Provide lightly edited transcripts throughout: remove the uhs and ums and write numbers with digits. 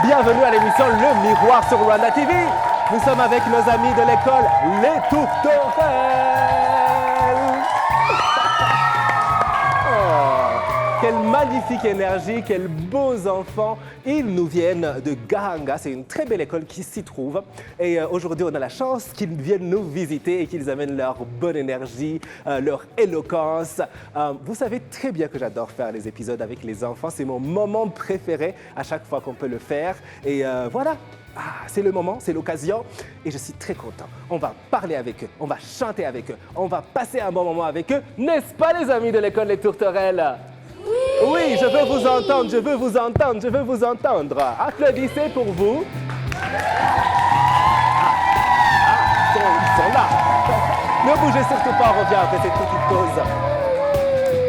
Bienvenue à l'émission Le Miroir sur Rwanda TV. Nous sommes avec nos amis de l'école Les Tourterelles. Oh, quelle magnifique énergie, quels beaux enfants. Ils nous viennent de Gahanga, c'est une très belle école qui s'y trouve. Et aujourd'hui, on a la chance qu'ils viennent nous visiter et qu'ils amènent leur bonne énergie, leur éloquence. Vous savez très bien que j'adore faire les épisodes avec les enfants. C'est mon moment préféré à chaque fois qu'on peut le faire. Et voilà. C'est le moment, c'est l'occasion et je suis très content. On va parler avec eux, on va chanter avec eux, on va passer un bon moment avec eux. N'est-ce pas les amis de l'école Les Tourterelles? Oui, je veux vous entendre, je veux vous entendre, je veux vous entendre. Applaudissez pour vous. Ils sont là. Ne bougez surtout pas, on revient après cette petite pause.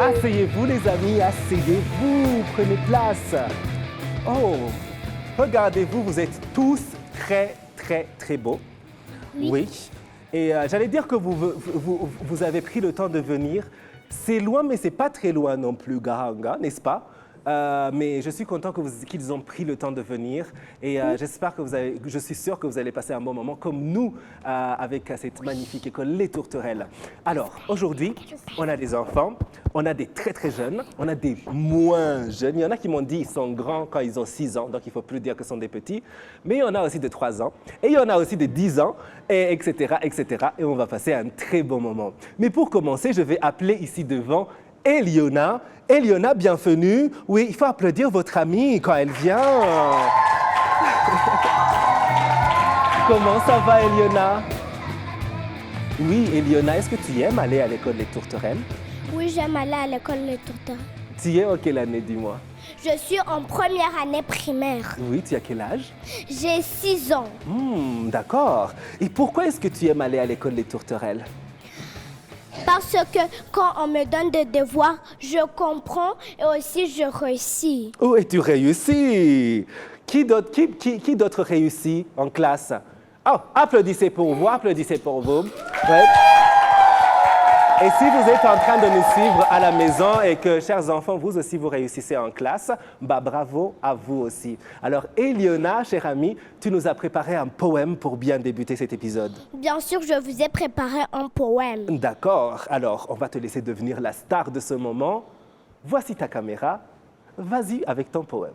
Asseyez-vous les amis, asseyez-vous, prenez place. Oh, regardez-vous, vous êtes tous très, très, très beaux. Oui. Et j'allais dire que vous avez pris le temps de venir. C'est loin, mais c'est pas très loin non plus, Gahanga, n'est-ce pas? Mais je suis content qu'ils ont pris le temps de venir et j'espère que je suis sûr que vous allez passer un bon moment comme nous avec cette magnifique école Les Tourterelles. Alors, aujourd'hui, on a des enfants, on a des très très jeunes, on a des moins jeunes. Il y en a qui m'ont dit qu'ils sont grands quand ils ont 6 ans, donc il ne faut plus dire que ce sont des petits. Mais il y en a aussi de 3 ans et il y en a aussi de 10 ans, et etc., etc. Et on va passer un très bon moment. Mais pour commencer, je vais appeler ici devant Eliona. Eliona, bienvenue. Oui, il faut applaudir votre amie quand elle vient. Comment ça va, Eliona? Oui, Eliona, est-ce que tu aimes aller à l'école Les Tourterelles? Oui, j'aime aller à l'école Les Tourterelles. Tu es en quelle année, dis-moi? Je suis en première année primaire. Oui, tu as quel âge? J'ai 6 ans. D'accord. Et pourquoi est-ce que tu aimes aller à l'école Les Tourterelles? Parce que quand on me donne des devoirs, je comprends et aussi je réussis. Oh, et tu réussis. Qui d'autre réussit en classe? Oh, applaudissez pour vous, applaudissez pour vous. Ouais. Et si vous êtes en train de nous suivre à la maison et que, chers enfants, vous aussi vous réussissez en classe, bah bravo à vous aussi. Alors, Eliona, chère amie, tu nous as préparé un poème pour bien débuter cet épisode. Bien sûr, je vous ai préparé un poème. D'accord. Alors, on va te laisser devenir la star de ce moment. Voici ta caméra. Vas-y avec ton poème.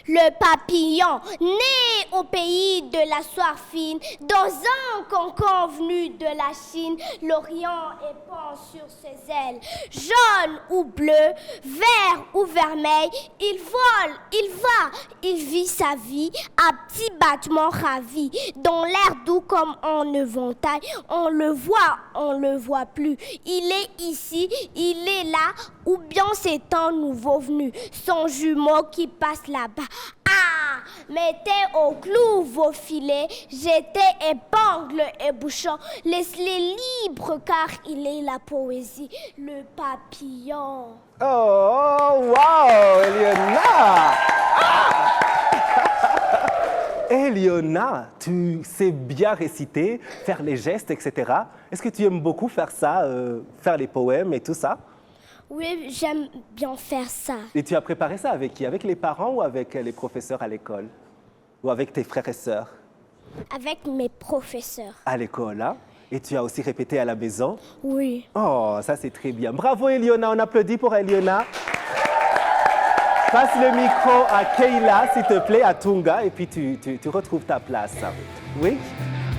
Le papillon, né au pays de la soie fine, dans un cancan venu de la Chine, l'Orient épand sur ses ailes, jaune ou bleu, vert ou vermeil, il vole, il va, il vit sa vie à petits battements ravis, dans l'air doux comme en éventail, on le voit plus, il est ici, il est là, ou bien c'est un nouveau venu, son jumeau qui passe là-bas. Ah, mettez au clou vos filets, jetez épingle et bouchon, laisse-les libres car il est la poésie, le papillon. Oh, wow, Eliona! Eliona, tu sais bien réciter, faire les gestes, etc. Est-ce que tu aimes beaucoup faire ça, faire les poèmes et tout ça? Oui, j'aime bien faire ça. Et tu as préparé ça avec qui? Avec les parents ou avec les professeurs à l'école? Ou avec tes frères et sœurs? Avec mes professeurs. À l'école, hein? Et tu as aussi répété à la maison? Oui. Oh, ça c'est très bien. Bravo Eliona, on applaudit pour Eliona. Passe le micro à Keila, s'il te plaît, à Tunga, et puis tu retrouves ta place. Oui?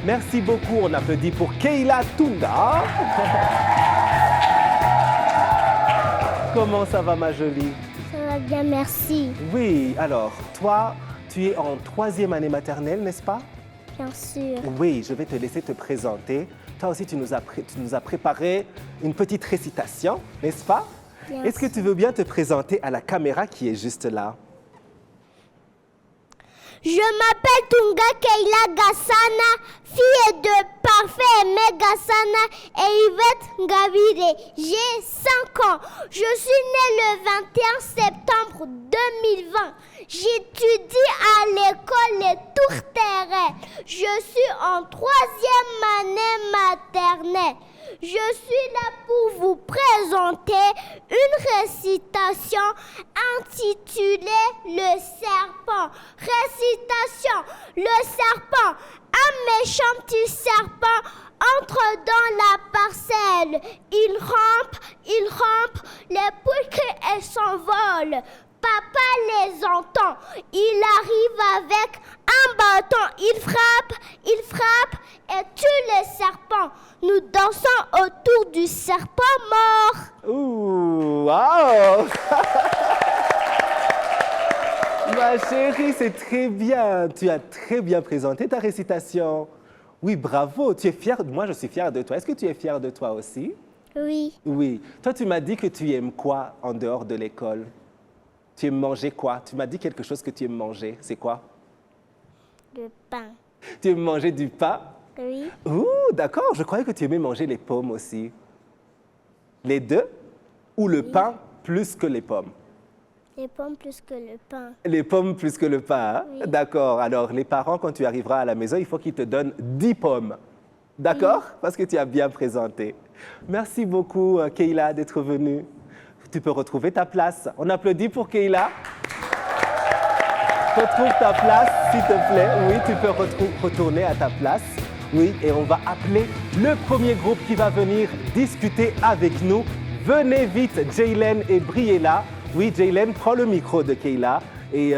Merci beaucoup, on applaudit pour Keila Tunga. Comment ça va, ma jolie? Ça va bien, merci. Oui, alors, toi, tu es en 3e année maternelle, n'est-ce pas? Bien sûr. Oui, je vais te laisser te présenter. Toi aussi, tu nous as préparé une petite récitation, n'est-ce pas? Est-ce que tu veux bien te présenter à la caméra qui est juste là? Je m'appelle Tunga Keila Gassana, fille de Parfait Aimé Gassana et Yvette Ngabire. J'ai 5 ans. Je suis née le 21 septembre 2020. J'étudie à l'école Les Tourterelles. Je suis en 3e année maternelle. Je suis là pour vous présenter une récitation intitulée Le serpent. Récitation. Le serpent. Un méchant petit serpent entre dans la parcelle. Il rampe, les poules crient et s'envolent. Papa les entend. Il arrive avec un bâton. Il frappe et tue les serpents. Nous dansons autour du serpent mort. Ouh, wow! Ma chérie, c'est très bien. Tu as très bien présenté ta récitation. Oui, bravo. Tu es fière. Moi, je suis fière de toi. Est-ce que tu es fière de toi aussi? Oui, Oui. Toi, tu m'as dit que tu aimes quoi en dehors de l'école? Tu aimes manger quoi? Tu m'as dit quelque chose que tu aimes manger. C'est quoi? le pain. Tu aimes manger du pain? Oui, Ouh, d'accord. Je croyais que tu aimais manger les pommes aussi. Les deux? Ou le pain plus que les pommes? les pommes plus que le pain. Les pommes plus que le pain, hein? Oui. D'accord. Alors, les parents, quand tu arriveras à la maison, il faut qu'ils te donnent 10 pommes. D'accord? Parce que tu as bien présenté. Merci beaucoup, Keila, d'être venue. Tu peux retrouver ta place. On applaudit pour Keila. Retrouve ta place, s'il te plaît. Oui, tu peux retourner à ta place. Oui, et on va appeler le premier groupe qui va venir discuter avec nous. Venez vite, Jaylen et Briella. Oui, Jaylen, prends le micro de Keila et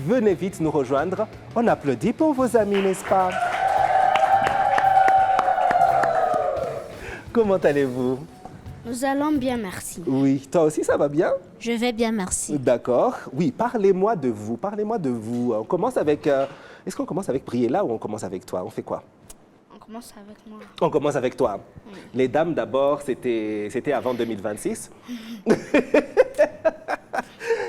venez vite nous rejoindre. On applaudit pour vos amis, n'est-ce pas? Comment allez-vous? Nous allons bien, merci. Oui, toi aussi, ça va bien? Je vais bien, merci. D'accord. Oui, parlez-moi de vous. Parlez-moi de vous. On commence avec... Est-ce qu'on commence avec Briella ou on commence avec toi? On fait quoi? On commence avec moi. On commence avec toi. Les dames, d'abord, c'était avant 2026.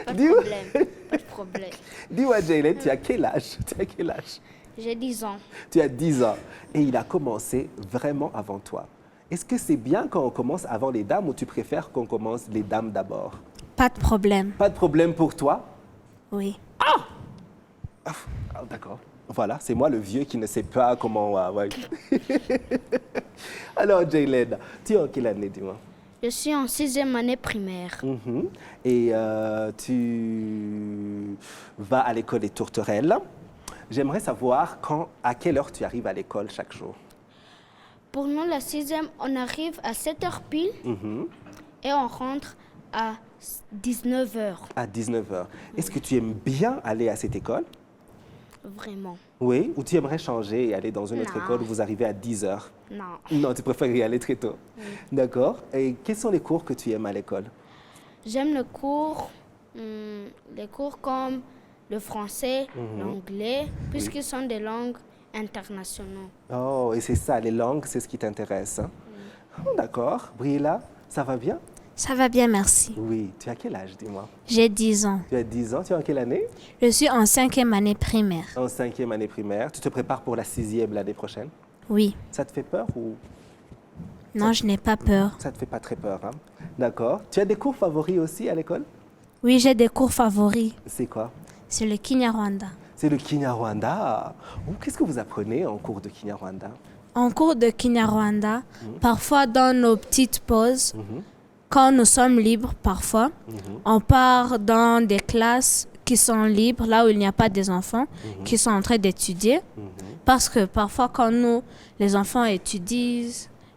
Pas de problème, pas de problème. Dis-moi, Jaylen, tu as quel âge? Tu as quel âge? J'ai 10 ans. Tu as 10 ans. Et il a commencé vraiment avant toi. Est-ce que c'est bien quand on commence avant les dames ou tu préfères qu'on commence les dames d'abord? Pas de problème. Pas de problème pour toi? Oui. Ah, d'accord. Voilà, c'est moi le vieux qui ne sait pas comment... ouais. Alors, Jaylen, tu es en quelle année, dis-moi? Je suis en 6e année primaire. Mhm. Et tu vas à l'école des Tourterelles. J'aimerais savoir à quelle heure tu arrives à l'école chaque jour. Pour nous, la 6e, on arrive à 7h pile et on rentre à 19h. À 19h. Est-ce que tu aimes bien aller à cette école? Vraiment. Oui. Ou tu aimerais changer et aller dans une autre Non. école où vous arrivez à 10h? Non. Non, tu préfères y aller très tôt. D'accord. Et quels sont les cours que tu aimes à l'école? J'aime les cours comme le français, l'anglais, puisqu'ils sont des langues internationales. Oh, et c'est ça, les langues, c'est ce qui t'intéresse. Hein? Oh, d'accord. Briella, ça va bien? Ça va bien, merci. Oui. Tu as quel âge, dis-moi? J'ai 10 ans. Tu as 10 ans. Tu es en quelle année? Je suis en 5e année primaire. En 5e année primaire. Tu te prépares pour la 6e l'année prochaine? Oui. Ça te fait peur ou Non, je n'ai pas peur. ça te fait pas très peur, hein? D'accord. Tu as des cours favoris aussi à l'école? Oui, j'ai des cours favoris. C'est quoi? C'est le Kinyarwanda. C'est le Kinyarwanda. Oh, qu'est-ce que vous apprenez en cours de Kinyarwanda? En cours de Kinyarwanda, parfois dans nos petites pauses, quand nous sommes libres, parfois, on part dans des classes qui sont libres, là où il n'y a pas des enfants, qui sont en train d'étudier. Parce que parfois, quand nous, les enfants étudient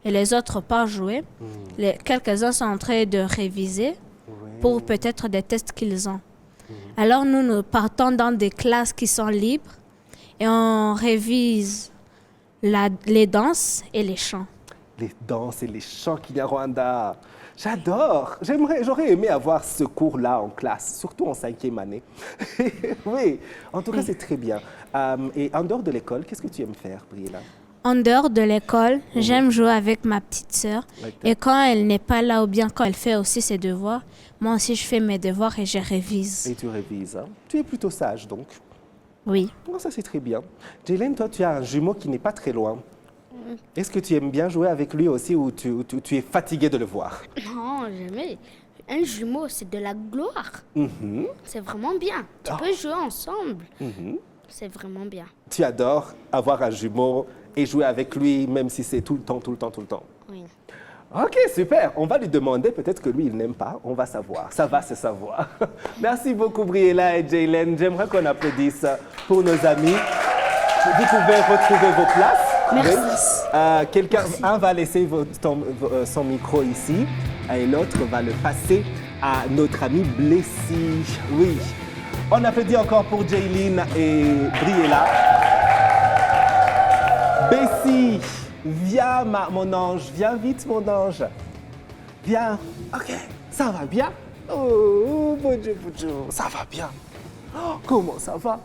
et les autres partent jouer, quelques-uns sont en train de réviser pour peut-être des tests qu'ils ont. Alors nous partons dans des classes qui sont libres et on révise les danses et les chants. Les danses et les chants Kinyarwanda. J'adore. J'aurais aimé avoir ce cours-là en classe, surtout en 5e année. Oui, en tout cas, c'est très bien. Et en dehors de l'école, qu'est-ce que tu aimes faire, Briella? En dehors de l'école, j'aime jouer avec ma petite sœur. Et quand elle n'est pas là ou bien quand elle fait aussi ses devoirs, moi aussi je fais mes devoirs et je révise. Et tu révises, hein? Tu es plutôt sage, donc. Oui. Oh, ça, c'est très bien. Jaylen, toi, tu as un jumeau qui n'est pas très loin. Est-ce que tu aimes bien jouer avec lui aussi ou tu es fatigué de le voir? Non, jamais. Un jumeau, c'est de la gloire. C'est vraiment bien. Tu peux jouer ensemble. C'est vraiment bien. Tu adores avoir un jumeau et jouer avec lui, même si c'est tout le temps, tout le temps, tout le temps. Oui. Ok, super. On va lui demander, peut-être que lui, il n'aime pas. On va savoir. Ça va se savoir. Merci beaucoup, Briella et Jaylen. J'aimerais qu'on applaudisse pour nos amis. Vous pouvez retrouver vos places. Merci. Un va laisser son micro ici et l'autre va le passer à notre ami Blessy. Oui. On applaudit encore pour Jaylin et Briella. Bessie, viens mon ange, viens vite mon ange. Viens. Ok, ça va bien? Oh, bonjour, ça va bien. Oh, comment ça va?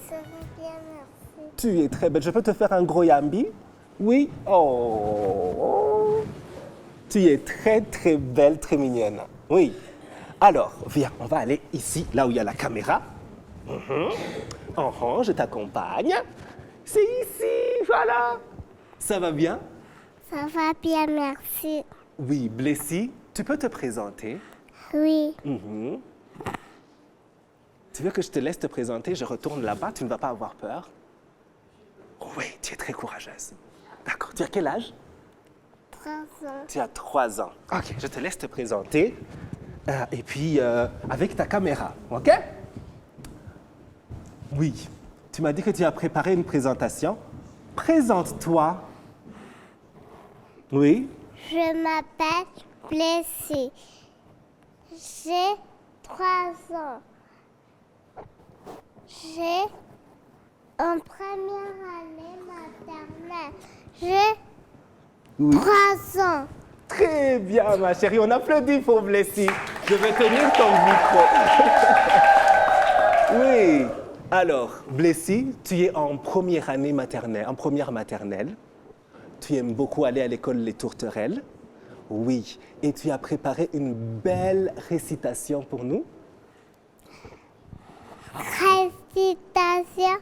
Ça va bien, merci. Tu es très belle. Je peux te faire un gros yambi? Oui? Oh. Tu es très, très belle, très mignonne. Oui. Alors, viens, on va aller ici, là où il y a la caméra. Je t'accompagne. C'est ici, voilà. Ça va bien? Ça va bien, merci. Oui, Blessy, tu peux te présenter? Oui, Tu veux que je te laisse te présenter? Je retourne là-bas, tu ne vas pas avoir peur? Oui, tu es très courageuse. D'accord, tu as quel âge? 3 ans. Tu as 3 ans. Ok, je te laisse te présenter. Et puis, avec ta caméra, ok? Oui, tu m'as dit que tu as préparé une présentation. Présente-toi. Oui? Je m'appelle Blessy. J'ai 3 ans. J'ai en première année maternelle. J'ai Oui. 3 ans. Très bien, ma chérie. On applaudit pour Blessy. Je vais tenir ton micro. Oui. Alors, Blessy, tu es en première année maternelle, en première maternelle. Tu aimes beaucoup aller à l'école Les Tourterelles. Oui. Et tu as préparé une belle récitation pour nous. Récitation.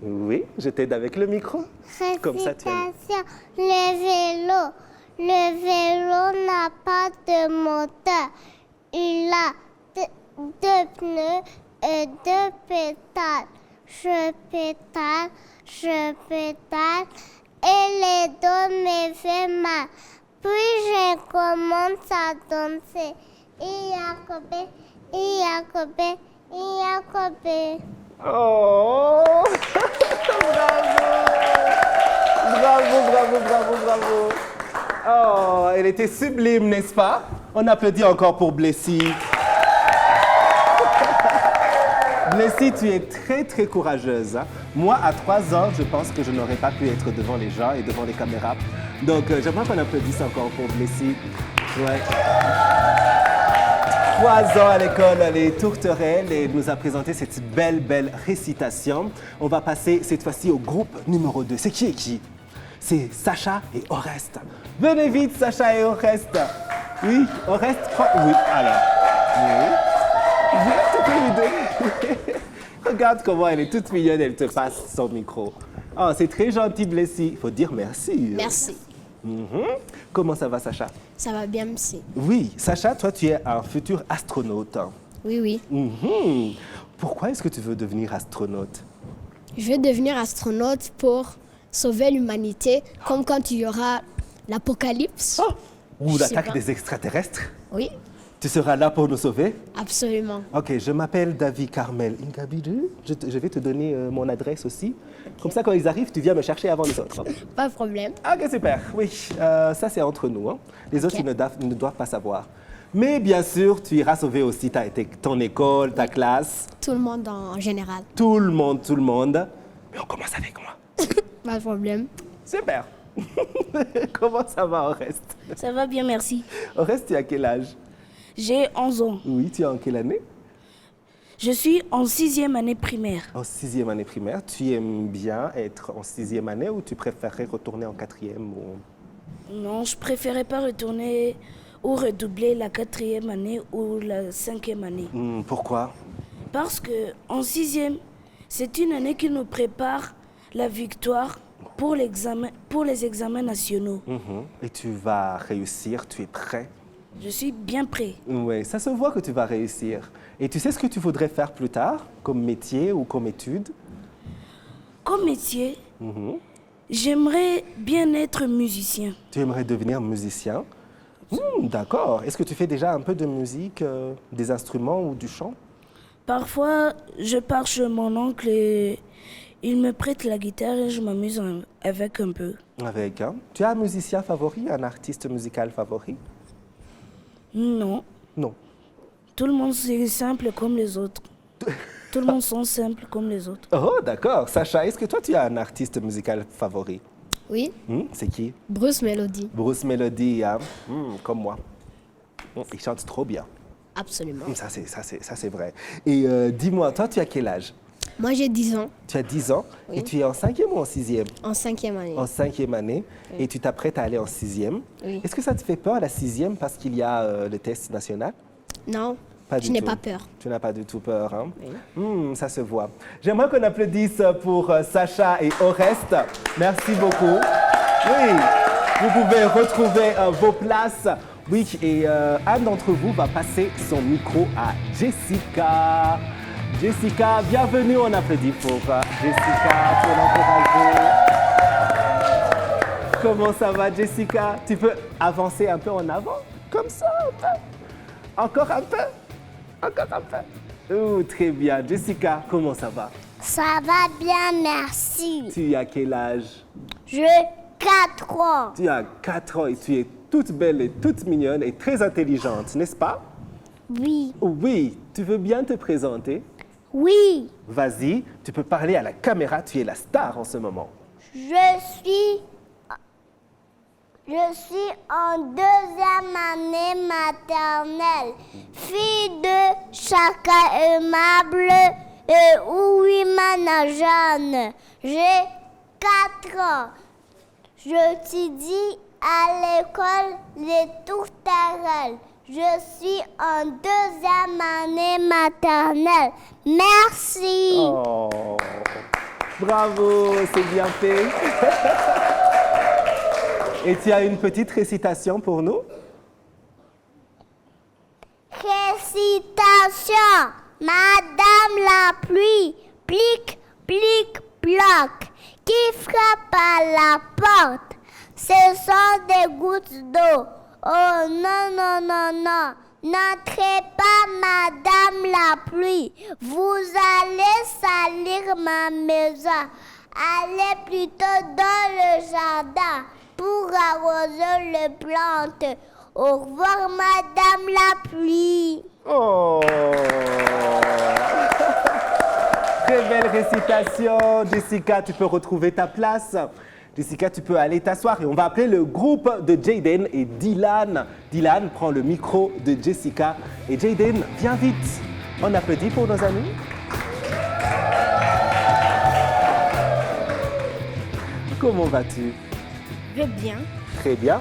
Oui, je t'aide avec le micro. Comme ça, tu aimes. Récitation. Le vélo. Le vélo n'a pas de moteur. Il a 2 pneus et 2 pédales. Je pédale et les dos me fait mal. Puis je commence à danser. Iacobe. Oh! Bravo! Oh, elle était sublime, n'est-ce pas? On applaudit encore pour Blessy. Blessy, tu es très, très courageuse. Hein? Moi, à 3 ans, je pense que je n'aurais pas pu être devant les gens et devant les caméras. Donc, j'aimerais qu'on applaudisse encore pour Blessy. Ouais. 3 ans à l'école Les Tourterelles et nous a présenté cette belle récitation. On va passer cette fois-ci au groupe numéro 2. C'est qui? C'est Sacha et Oreste. Venez vite, Sacha et Oreste. Oui, Oreste, oui, alors. Oui. Tu peux lui donner. Regarde comment elle est toute mignonne, elle te passe son micro. Oh, c'est très gentil, Blessy. Il faut dire merci. Merci. Comment ça va, Sacha? Ça va bien, merci. Oui, Sacha, toi, tu es un futur astronaute. Oui. Pourquoi est-ce que tu veux devenir astronaute? Je vais devenir astronaute pour sauver l'humanité, comme quand il y aura l'apocalypse. Ou Je sais l'attaque pas. des extraterrestres? Oui, Tu seras là pour nous sauver? absolument. Ok, je m'appelle David Carmel Ingabidou. Je vais te donner mon adresse aussi. Comme ça, quand ils arrivent, tu viens me chercher avant les autres. Pas de problème. Ok, super. Oui, ça c'est entre nous. Hein. Les autres, Ok. ils ne doivent pas savoir. Mais bien sûr, tu iras sauver aussi ton école, ta classe, Tout le monde en général. tout le monde. Mais on commence avec moi. Pas de problème. Super. Comment ça va, Oreste? Ça va bien, merci. Oreste, tu as quel âge? J'ai 11 ans. Oui, tu es en quelle année? Je suis en 6e année primaire. En 6e année primaire. Tu aimes bien être en 6e année ou tu préférerais retourner en 4e ou... Non, je préférais pas retourner ou redoubler la 4e année ou la 5e année. Pourquoi? Parce que en 6e, c'est une année qui nous prépare la victoire pour les examens nationaux. Et tu vas réussir, tu es prêt? Je suis bien prêt. Oui, ça se voit que tu vas réussir. Et tu sais ce que tu voudrais faire plus tard, comme métier ou comme étude? Comme métier, J'aimerais bien être musicien. Tu aimerais devenir musicien? D'accord. Est-ce que tu fais déjà un peu de musique, des instruments ou du chant? Parfois, je pars chez mon oncle et il me prête la guitare et je m'amuse avec un peu. Avec, hein? Tu as un musicien favori, un artiste musical favori? Non, Non. tout le monde c'est simple comme les autres. Tout le monde sont simples comme les autres. Oh, d'accord. Sacha, est-ce que toi, tu as un artiste musical favori? Oui, C'est qui? Bruce Melody. Bruce Melody, hein? Comme moi. Il chante trop bien. Absolument. Ça, c'est vrai. Et dis-moi, toi, tu as quel âge? Moi, j'ai 10 ans, Tu as 10 ans et tu es en 5e ou en 6e? en 5e année. En 5e année et tu t'apprêtes à aller en 6e. Oui. Est-ce que ça te fait peur, la 6e, parce qu'il y a le test national? Non, Pas je du n'ai tout. pas peur. Tu n'as pas du tout peur, hein? Ça se voit. J'aimerais qu'on applaudisse pour Sacha et Oreste. Merci beaucoup. Oui, vous pouvez retrouver vos places. Oui, et un d'entre vous va passer son micro à Jessica. Jessica, bienvenue. On applaudit pour Jessica. Tu es encouragée. Comment ça va, Jessica? Tu peux avancer un peu en avant? Comme ça, un peu. Encore un peu? Encore un peu? Oh, très bien. Jessica, comment ça va? Ça va bien, merci. Tu as quel âge? J'ai 4 ans. Tu as 4 ans et tu es toute belle et toute mignonne et très intelligente, n'est-ce pas? Oui. Oui. Tu veux bien te présenter? Oui. Vas-y, tu peux parler à la caméra. Tu es la star en ce moment. Je suis en 2e année maternelle, fille de Chaka aimable et Ouimana Jeanne. J'ai 4 ans. J'étudie à l'école Les Tourterelles. Je suis en 2e année maternelle. Merci. Oh, bravo, c'est bien fait. Et tu as une petite récitation pour nous? Récitation. Madame la pluie, plic, plic, ploc, qui frappe à la porte. Ce sont des gouttes d'eau. Oh non, non, non, non. N'entrez pas, Madame la pluie. Vous allez salir ma maison. Allez plutôt dans le jardin pour arroser les plantes. Au revoir, Madame la pluie. Oh! Très belle récitation. Jessica, tu peux retrouver ta place. Jessica, tu peux aller t'asseoir et on va appeler le groupe de Jaden et Dylan. Dylan prend le micro de Jessica et Jaden, viens vite. On applaudit pour nos amis. Comment vas-tu? Je vais bien. Très bien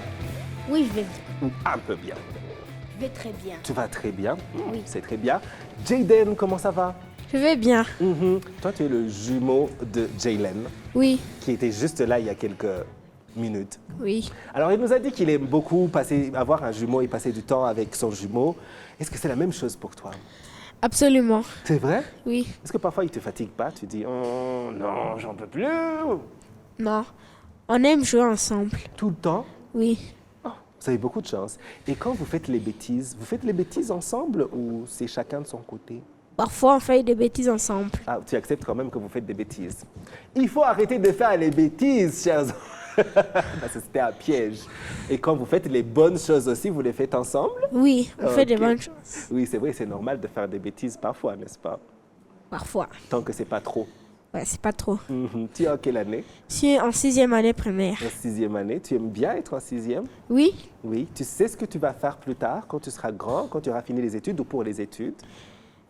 Oui, je vais bien. ou un peu bien? Je vais très bien. Tu vas très bien. C'est très bien. Jaden, comment ça va? Je vais bien. Toi, tu es le jumeau de Jalen, Oui, qui était juste là il y a quelques minutes. oui. Alors, il nous a dit qu'il aime beaucoup avoir un jumeau et passer du temps avec son jumeau. Est-ce que c'est la même chose pour toi? Absolument. C'est vrai? Oui. Est-ce que parfois il te fatigue pas? Tu dis, oh non, j'en peux plus. Non. On aime jouer ensemble. Tout le temps? Oui. Oh, vous avez beaucoup de chance. Et quand vous faites les bêtises ensemble ou c'est chacun de son côté? Parfois, on fait des bêtises ensemble. Ah, tu acceptes quand même que vous faites des bêtises. Il faut arrêter de faire les bêtises, chers enfants. Parce que c'était un piège. Et quand vous faites les bonnes choses aussi, vous les faites ensemble? Oui, on fait des Ok. bonnes choses. Oui, c'est vrai, c'est normal de faire des bêtises parfois, n'est-ce pas? Parfois. Tant que c'est pas trop. Ouais, c'est pas trop. Tu es en quelle année? Je suis en 6e année primaire. En 6e année. Tu aimes bien être en 6e? Oui, Oui. Tu sais ce que tu vas faire plus tard, quand tu seras grand, quand tu auras fini les études ou pour les études?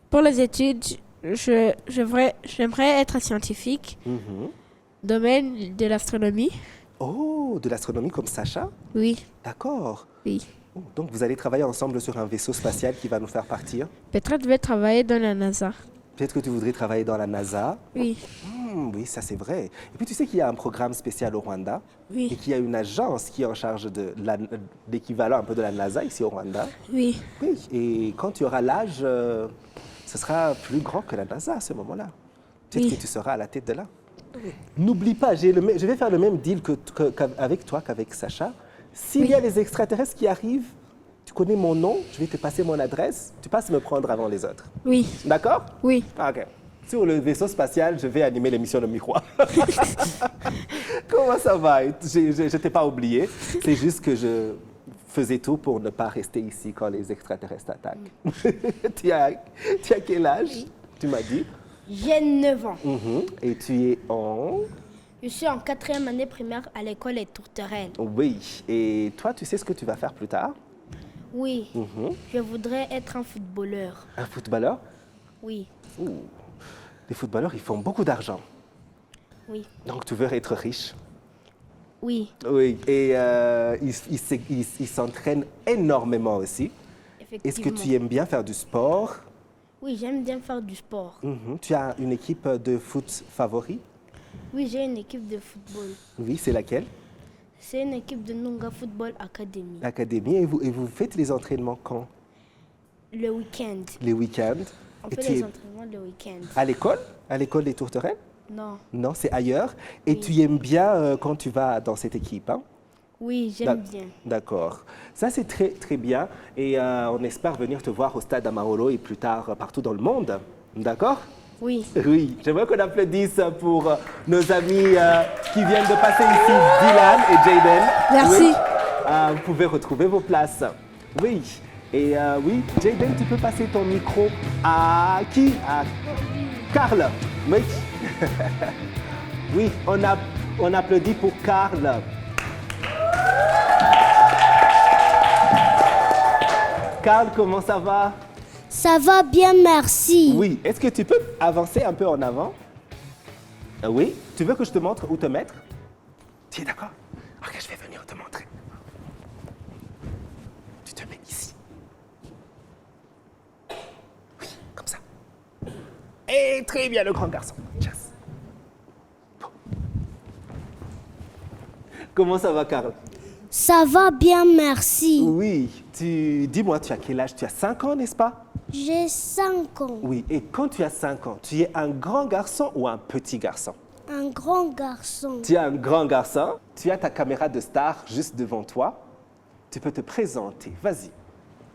pour les études, j'aimerais être scientifique, domaine de l'astronomie. Oh, de l'astronomie comme Sacha? Oui, D'accord. oui. Oh, donc vous allez travailler ensemble sur un vaisseau spatial qui va nous faire partir? Peut-être je vais travailler dans la NASA. Peut-être que tu voudrais travailler dans la NASA? Oui, Oui, ça c'est vrai. Et puis tu sais qu'il y a un programme spécial au Rwanda et oui, qu'il y a une agence qui est en charge de l'équivalent un peu de la NASA ici au Rwanda. oui. Oui, et quand tu auras l'âge, ce sera plus grand que la NASA à ce moment-là. Peut-être Oui. que tu seras à la tête de là. N'oublie pas, je vais faire le même deal qu'avec toi, qu'avec Sacha. S'il y a les extraterrestres qui arrivent, tu connais mon nom, je vais te passer mon adresse, tu passes me prendre avant les autres. Oui. D'accord? Oui. OK. Sur le vaisseau spatial, je vais animer l'émission Le Miroir. Comment ça va? Je ne t'ai pas oublié. C'est juste que je faisais tout pour ne pas rester ici quand les extraterrestres attaquent. tu as quel âge? Tu m'as dit? J'ai 9 ans. Et tu es en... Je suis en 4e année primaire à l'école des Tourterelles. Oui. Et toi, tu sais ce que tu vas faire plus tard? Oui, je voudrais être un footballeur. Un footballeur? Oui, Les footballeurs, ils font beaucoup d'argent. oui, Donc, tu veux être riche? oui, Oui. Et ils s'entraînent énormément aussi. effectivement. Est-ce que tu aimes bien faire du sport? Oui, j'aime bien faire du sport. Tu as une équipe de foot favori? Oui, j'ai une équipe de football. Oui, c'est laquelle? C'est une équipe de Nunga Football Academy. L'académie. Et vous faites les entraînements quand? Le week-end. Les week-ends? On Et fait tu les es entraînements le week-end. à l'école? À l'école des Tourterelles? Non. Non, c'est ailleurs. Et tu aimes bien quand tu vas dans cette équipe, hein? Oui, j'aime bien. D'accord. Ça, c'est très, très bien. Et on espère venir te voir au stade Amarolo et plus tard partout dans le monde. D'accord? Oui. Oui. J'aimerais qu'on applaudisse pour nos amis qui viennent de passer ici, Dylan et Jaden. Merci. Oui. Vous pouvez retrouver vos places. Oui. Et oui, Jaden, tu peux passer ton micro à qui? À Karl. Oui. Oui, on applaudit pour Karl. Karl, comment ça va? Ça va bien, merci. Oui. Est-ce que tu peux avancer un peu en avant? Oui. Tu veux que je te montre où te mettre? Tu es d'accord? Ok, je vais venir te montrer. Tu te mets ici. Oui, comme ça. Et très bien, le grand garçon. Chasse. Bon. Comment ça va, Karl? Ça va bien, merci. Oui. Dis-moi, tu as quel âge? Tu as 5 ans, n'est-ce pas? J'ai 5 ans. Oui. Et quand tu as 5 ans, tu es un grand garçon ou un petit garçon? Un grand garçon. Tu es un grand garçon, tu as ta caméra de star juste devant toi. Tu peux te présenter, vas-y.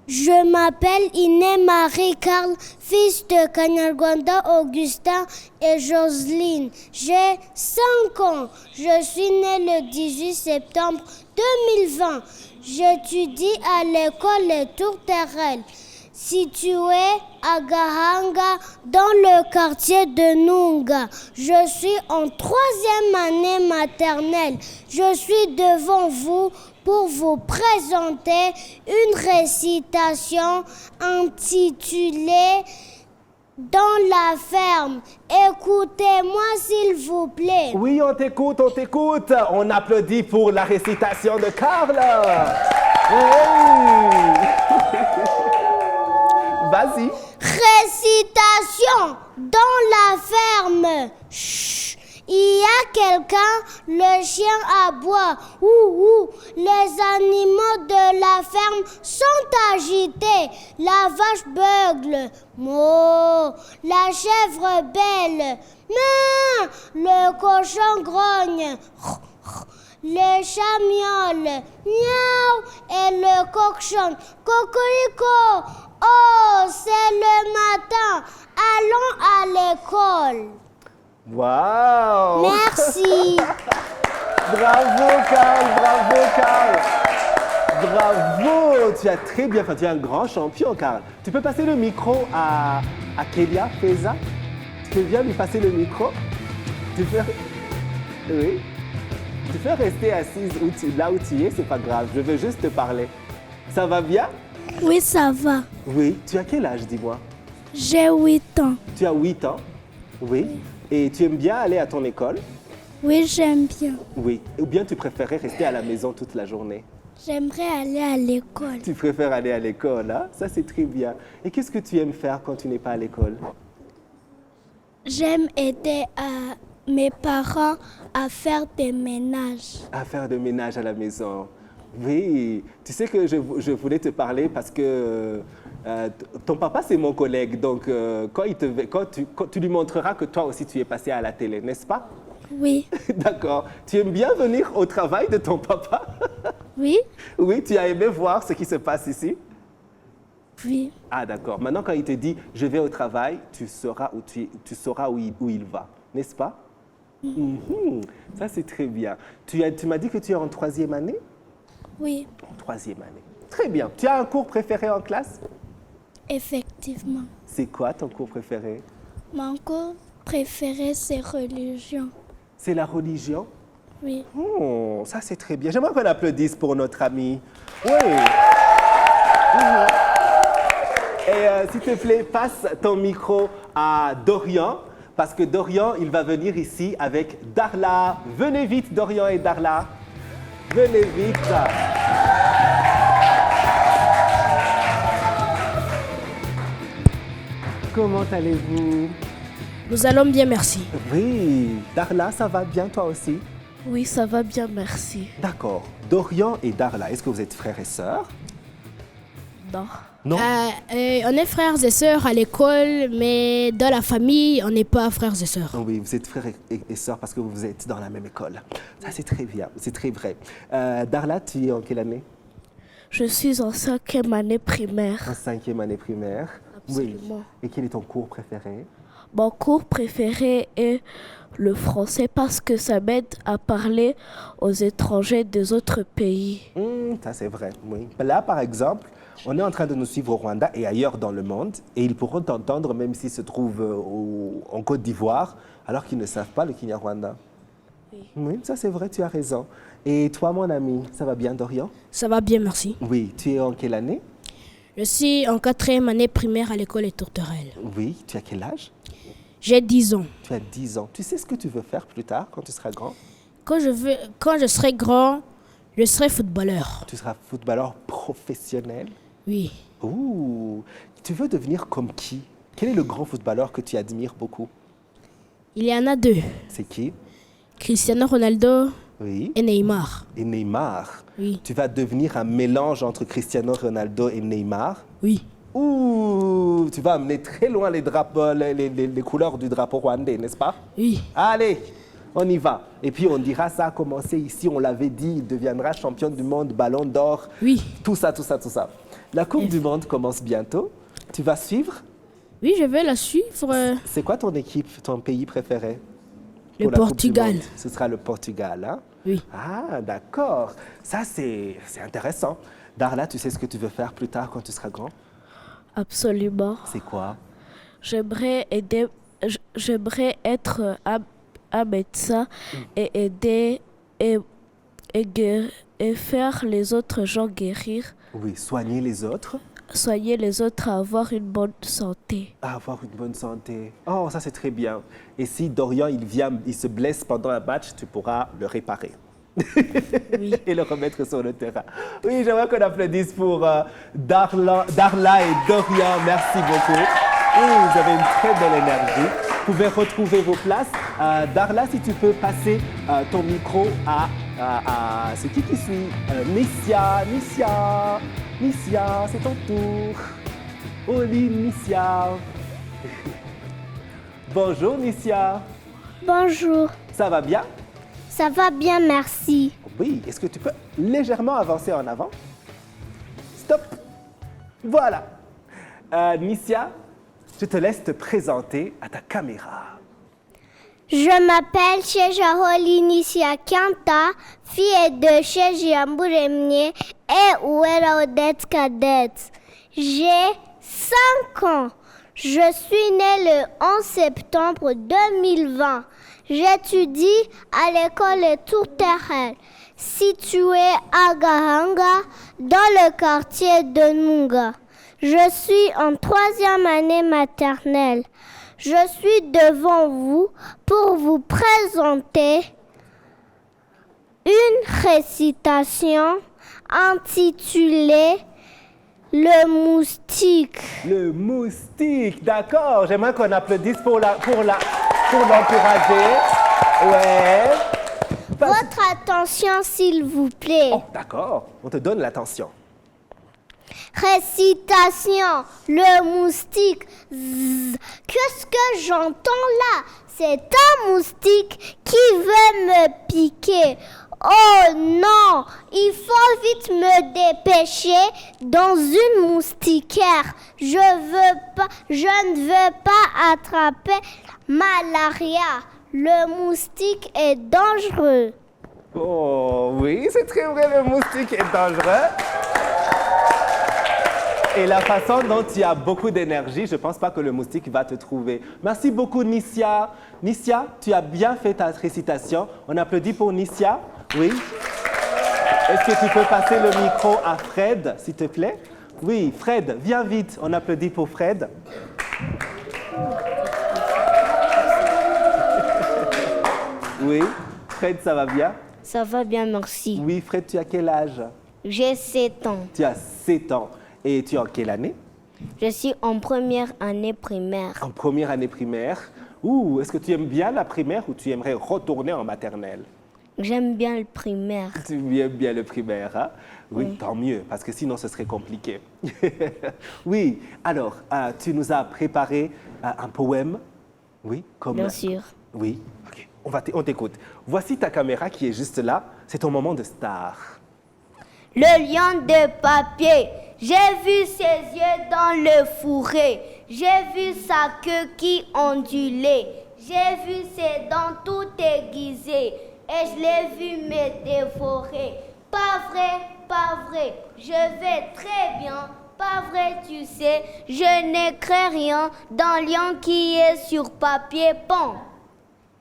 Je m'appelle Iné Marie Karl, fils de Kanyarwanda Augustin et Jocelyne. J'ai 5 ans. Je suis né le 18 septembre 2020. J'étudie à l'école Les Tourterelles, située à Gahanga, dans le quartier de Nunga. Je suis en 3e année maternelle. Je suis devant vous pour vous présenter une récitation intitulée « Dans la ferme ». Écoutez-moi s'il vous plaît. Oui, on t'écoute, on t'écoute. On applaudit pour la récitation de Karl. Vas-y. Récitation dans la ferme. Chut. Il y a quelqu'un, le chien aboie. Ouh. Les animaux de la ferme sont agités. La vache beugle. Moo. La chèvre bêle. Mais le cochon grogne. Le chat miaule. Miaou. Et le coq chante. Cocorico. Oh, c'est le matin. Allons à l'école. Wow. Merci. Bravo, Karl. Bravo. Tu as très bien fait. Tu es un grand champion, Karl. Tu peux passer le micro à Kélia Feza? Tu peux bien lui passer le micro? Oui. Tu peux rester assise là où tu es, c'est pas grave. Je veux juste te parler. Ça va bien? Oui, ça va. Oui. Tu as quel âge, dis-moi? J'ai 8 ans. Tu as 8 ans? Oui. Et tu aimes bien aller à ton école? Oui, j'aime bien. Oui. Ou bien tu préférais rester à la maison toute la journée? J'aimerais aller à l'école. Tu préfères aller à l'école, hein? Ça, c'est très bien. Et qu'est-ce que tu aimes faire quand tu n'es pas à l'école? J'aime aider mes parents à faire des ménages. À faire de ménage à la maison. Oui. Tu sais que je voulais te parler parce que ton papa, c'est mon collègue. Donc, quand tu lui montreras que toi aussi, tu es passé à la télé, n'est-ce pas? Oui. D'accord. Tu aimes bien venir au travail de ton papa? Oui. Oui, tu as aimé voir ce qui se passe ici? Oui. Ah, d'accord. Maintenant, quand il te dit « je vais au travail », tu sauras où il va, n'est-ce pas? Mhm. Ça, c'est très bien. Tu m'as dit que tu es en 3e année? Oui. En 3e année. Très bien. Tu as un cours préféré en classe? Effectivement. C'est quoi ton cours préféré? Mon cours préféré, c'est religion. C'est la religion? Oui. Oh, ça, c'est très bien. J'aimerais qu'on applaudisse pour notre ami. Oui. Et s'il te plaît, passe ton micro à Dorian, parce que Dorian, il va venir ici avec Darla. Venez vite, Dorian et Darla. Venez vite. Comment allez-vous? Nous allons bien, merci. Oui. Darla, ça va bien toi aussi? Oui, ça va bien, merci. D'accord. Dorian et Darla, est-ce que vous êtes frères et sœurs? Non. Non. On est frères et sœurs à l'école, mais dans la famille, on n'est pas frères et sœurs. Oui, vous êtes frères et sœurs parce que vous êtes dans la même école. Ça, c'est très bien, c'est très vrai. Darla, tu es en quelle année? Je suis en 5e année primaire. En 5e année primaire. Absolument. Oui. Et quel est ton cours préféré? Mon cours préféré est le français parce que ça m'aide à parler aux étrangers des autres pays. Ça, c'est vrai, oui. Là, par exemple, on est en train de nous suivre au Rwanda et ailleurs dans le monde, et ils pourront t'entendre même s'ils se trouvent en Côte d'Ivoire, alors qu'ils ne savent pas le Kinyarwanda. Oui, ça c'est vrai, tu as raison. Et toi, mon ami, ça va bien, Dorian? Ça va bien, merci. Oui, tu es en quelle année? Je suis en 4e année primaire à l'école des Tourterelles. Oui, tu as quel âge? J'ai 10 ans. Tu as 10 ans. Tu sais ce que tu veux faire plus tard, quand tu seras grand? Quand je serai grand, je serai footballeur. Tu seras footballeur professionnel? Oui. Ouh, tu veux devenir comme qui? Quel est le grand footballeur que tu admires beaucoup? Il y en a 2. C'est qui? Cristiano Ronaldo Oui. et Neymar. Et Neymar. Oui. Tu vas devenir un mélange entre Cristiano Ronaldo et Neymar. Oui. Ouh, tu vas amener très loin les drapeaux, les couleurs du drapeau rwandais, n'est-ce pas? Oui. Allez, on y va. Et puis on dira ça a commencé ici, on l'avait dit, il deviendra champion du monde, ballon d'or. Oui. Tout ça, tout ça, tout ça. La Coupe du Monde commence bientôt. Tu vas suivre? Oui, je vais la suivre. C'est quoi ton équipe, ton pays préféré? Le pour la Coupe du Portugal. Monde? Ce sera le Portugal, hein? Oui. Ah, d'accord. Ça, c'est intéressant. Darla, tu sais ce que tu veux faire plus tard quand tu seras grand? Absolument. C'est quoi? J'aimerais être un médecin et aider et faire les autres gens guérir, Oui, soigner les autres, soigner les autres à avoir une bonne santé. avoir une bonne santé. Oh, ça c'est très bien. Et si Dorian, il se blesse pendant un match, tu pourras le réparer. Et le remettre sur le terrain. Oui, j'aimerais qu'on applaudisse pour Darla et Dorian. Merci beaucoup. Oui, vous avez une très belle énergie. Vous pouvez retrouver vos places. Darla, si tu peux passer ton micro à c'est qui suit? Nissia, c'est ton tour. Oline, Nissia. Bonjour, Nissia. Bonjour. Ça va bien? Ça va bien, merci. Oui, est-ce que tu peux légèrement avancer en avant? Stop. Voilà. Nissia, je te laisse te présenter à ta caméra. Je m'appelle Shejaholi Nissia Kanta, fille de Shejiamburemnie et Ouera Odette Cadet. J'ai 5 ans. Je suis née le 11 septembre 2020. J'étudie à l'école des Tourterelles, située à Gahanga, dans le quartier de Nunga. Je suis en 3e année maternelle. Je suis devant vous pour vous présenter une récitation intitulée Le moustique. Le moustique, d'accord. J'aimerais qu'on applaudisse pour l'encourager. Ouais. Votre attention, s'il vous plaît. Oh, d'accord. On te donne l'attention. Récitation, le moustique. Zzz. Qu'est-ce que j'entends là? C'est un moustique qui veut me piquer. Oh non, il faut vite me dépêcher dans une moustiquaire. Je ne veux pas attraper malaria. Le moustique est dangereux. Oh oui, c'est très vrai, le moustique est dangereux. Et la façon dont tu as beaucoup d'énergie, je ne pense pas que le moustique va te trouver. Merci beaucoup, Nissia. Nissia, tu as bien fait ta récitation. On applaudit pour Nissia. Oui. Est-ce que tu peux passer le micro à Fred, s'il te plaît? Oui, Fred, viens vite. On applaudit pour Fred. Oui, Fred, ça va bien? Ça va bien, merci. Oui, Fred, tu as quel âge? J'ai 7 ans. Tu as 7 ans. Et tu es en quelle année? Je suis en première année primaire. En première année primaire. Ouh, est-ce que tu aimes bien la primaire ou tu aimerais retourner en maternelle? J'aime bien le primaire. Tu aimes bien le primaire, hein? Oui, tant mieux, parce que sinon ce serait compliqué. Oui, alors, tu nous as préparé un poème? Oui, comme... Bien sûr. Oui, ok, on t'écoute. Voici ta caméra qui est juste là, c'est ton moment de star. Le lion de papier, j'ai vu ses yeux dans le fourré, j'ai vu sa queue qui ondulait, j'ai vu ses dents tout aiguisées, et je l'ai vu me dévorer. Pas vrai, je vais très bien, pas vrai, tu sais, je n'écris rien dans le lion qui est sur papier peint.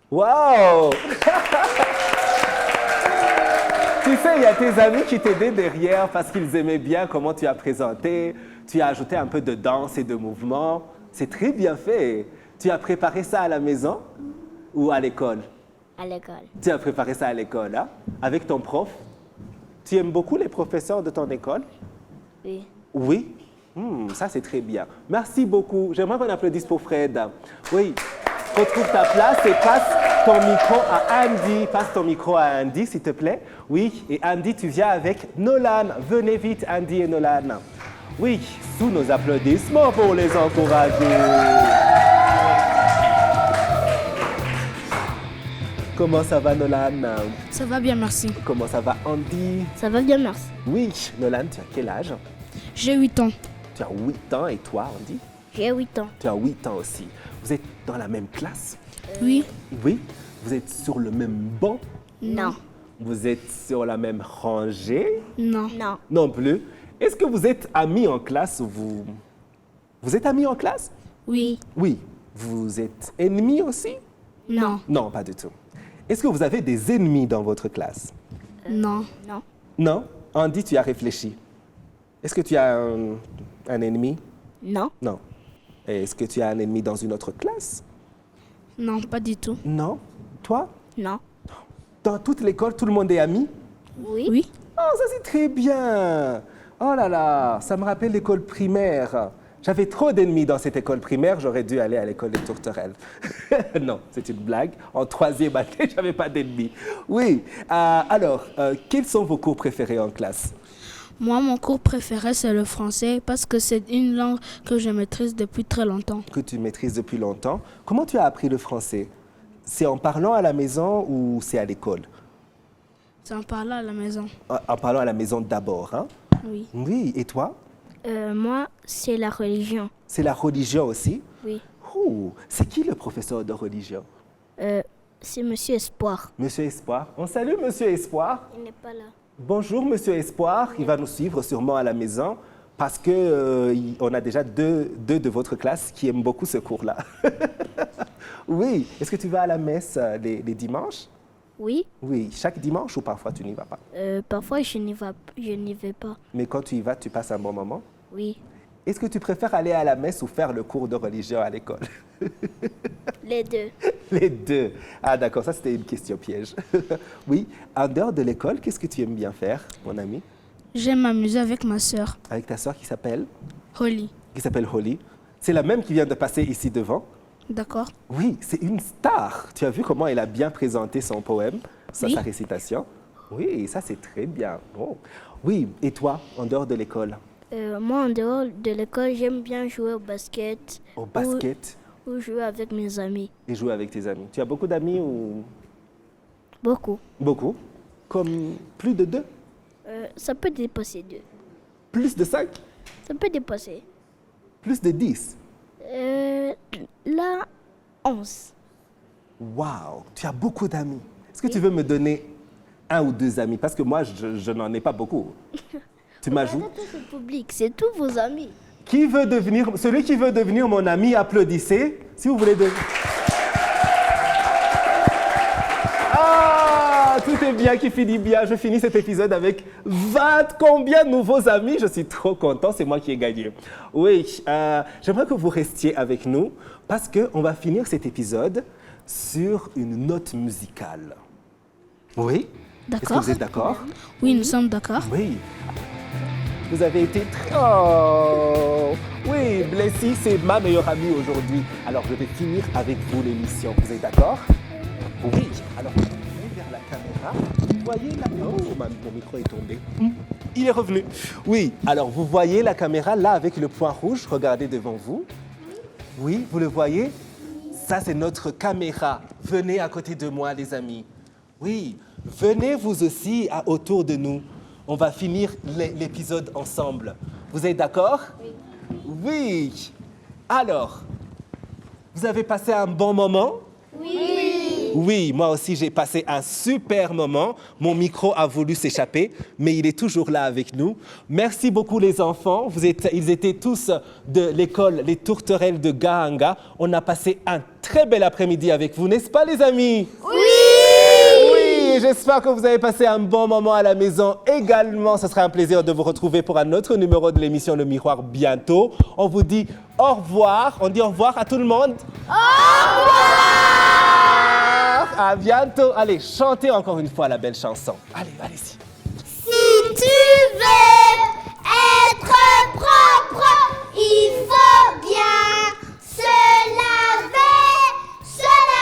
Wow! Tu sais, il y a tes amis qui t'aidaient derrière parce qu'ils aimaient bien comment tu as présenté. Tu as ajouté un peu de danse et de mouvement. C'est très bien fait. Tu as préparé ça à la maison ou à l'école? À l'école. Tu as préparé ça à l'école, hein? Avec ton prof? Tu aimes beaucoup les professeurs de ton école? Oui. Oui? Ça, c'est très bien. Merci beaucoup. J'aimerais qu'on applaudisse pour Fred. Oui. Retrouve ta place et passe ton micro à Andy. Passe ton micro à Andy, s'il te plaît. Oui, et Andy, tu viens avec Nolan. Venez vite, Andy et Nolan. Oui, sous nos applaudissements pour les encourager. Comment ça va, Nolan? Ça va bien, merci. Comment ça va, Andy? Ça va bien, merci. Oui, Nolan, tu as quel âge? J'ai 8 ans. Tu as 8 ans et toi, Andy? J'ai 8 ans. Tu as 8 ans aussi. Vous êtes dans la même classe? Oui. Oui. Vous êtes sur le même banc? Non. Vous êtes sur la même rangée? Non. Non. Non plus. Est-ce que vous êtes amis en classe ou vous êtes amis en classe? Oui. Oui. Vous êtes ennemis aussi? Non. Non, pas du tout. Est-ce que vous avez des ennemis dans votre classe? Non. Non. Non? Andy, tu as réfléchi. Est-ce que tu as un ennemi? Non. Non. Est-ce que tu as un ennemi dans une autre classe? Non, pas du tout. Non. Toi? Non. Dans toute l'école, tout le monde est ami? Oui. Oui. Oh, ça c'est très bien. Oh là là, ça me rappelle l'école primaire. J'avais trop d'ennemis dans cette école primaire, j'aurais dû aller à l'école des tourterelles. Non, c'est une blague. En 3e année, j'avais pas d'ennemis. Oui, alors, quels sont vos cours préférés en classe? Moi, mon cours préféré, c'est le français parce que c'est une langue que je maîtrise depuis très longtemps. Que tu maîtrises depuis longtemps. Comment tu as appris le français? C'est en parlant à la maison ou c'est à l'école? C'est en parlant à la maison. En parlant à la maison d'abord, hein? Oui. Oui, et toi? Moi, c'est la religion. C'est la religion aussi? Oui. Oh, c'est qui le professeur de religion? C'est Monsieur Espoir. Monsieur Espoir. On salue Monsieur Espoir. Il n'est pas là. Bonjour Monsieur Espoir, il va nous suivre sûrement à la maison parce que on a déjà deux de votre classe qui aiment beaucoup ce cours-là. Oui, est-ce que tu vas à la messe les dimanches? Oui. Oui, chaque dimanche ou parfois tu n'y vas pas? Parfois, je n'y vais pas. Mais quand tu y vas, tu passes un bon moment? Oui. Est-ce que tu préfères aller à la messe ou faire le cours de religion à l'école? Les deux. Les deux. Ah d'accord, ça c'était une question piège. Oui, en dehors de l'école, qu'est-ce que tu aimes bien faire, mon ami? J'aime m'amuser avec ma sœur, Avec ta sœur qui s'appelle? Holly. Qui s'appelle Holly. C'est la même qui vient de passer ici devant. D'accord? Oui, c'est une star. Tu as vu comment elle a bien présenté son poème, sa récitation? Oui, ça c'est très bien. Bon. Oui, et toi, en dehors de l'école? Moi, en dehors de l'école, j'aime bien jouer au basket. Au basket Ou jouer avec mes amis. et jouer avec tes amis. Tu as beaucoup d'amis ou Beaucoup. beaucoup? Comme plus de 2? Ça peut dépasser 2. Plus de 5? Ça peut dépasser. Plus de 10? Là, 11. Waouh, tu as beaucoup d'amis. Est-ce que tu veux me donner 1 ou 2 amis? Parce que moi, je n'en ai pas beaucoup. Tu m'ajoutes? Regardez tout ce public, c'est tous vos amis. Celui qui veut devenir mon ami, applaudissez. Si vous voulez devenir... Ah, tout est bien qui finit bien. Je finis cet épisode avec 20 combien de nouveaux amis. Je suis trop content, c'est moi qui ai gagné. Oui, j'aimerais que vous restiez avec nous parce qu'on va finir cet épisode sur une note musicale. Oui? Est-ce que D'accord. vous êtes d'accord? Oui, nous sommes d'accord. Oui. Vous avez été très... Oh! Oui, Blessy, c'est ma meilleure amie aujourd'hui. Alors, je vais finir avec vous l'émission. Vous êtes d'accord? Oui. Alors, tournez vers la caméra. Vous voyez là... Oh, mon micro est tombé. Il est revenu. Oui. Alors, vous voyez la caméra là avec le point rouge. Regardez devant vous. Oui, vous le voyez? Ça, c'est notre caméra. Venez à côté de moi, les amis. Oui. Venez vous aussi autour de nous. On va finir l'épisode ensemble. Vous êtes d'accord? Oui. Oui. Alors, vous avez passé un bon moment? Oui. Oui, moi aussi j'ai passé un super moment. Mon micro a voulu s'échapper, mais il est toujours là avec nous. Merci beaucoup les enfants. Ils étaient tous de l'école Les Tourterelles de Gahanga. On a passé un très bel après-midi avec vous, n'est-ce pas les amis? Oui. J'espère que vous avez passé un bon moment à la maison également. Ce sera un plaisir de vous retrouver pour un autre numéro de l'émission Le Miroir bientôt. On vous dit au revoir. On dit au revoir à tout le monde. Au revoir. À bientôt. Allez, chantez encore une fois la belle chanson. Allez, allez-y. Si tu veux être propre, il faut bien se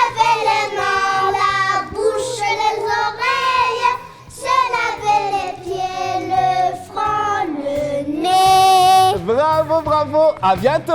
laver les mains, la bouche, les oreilles, se laver les pieds, le front, le nez. Bravo, bravo. À bientôt.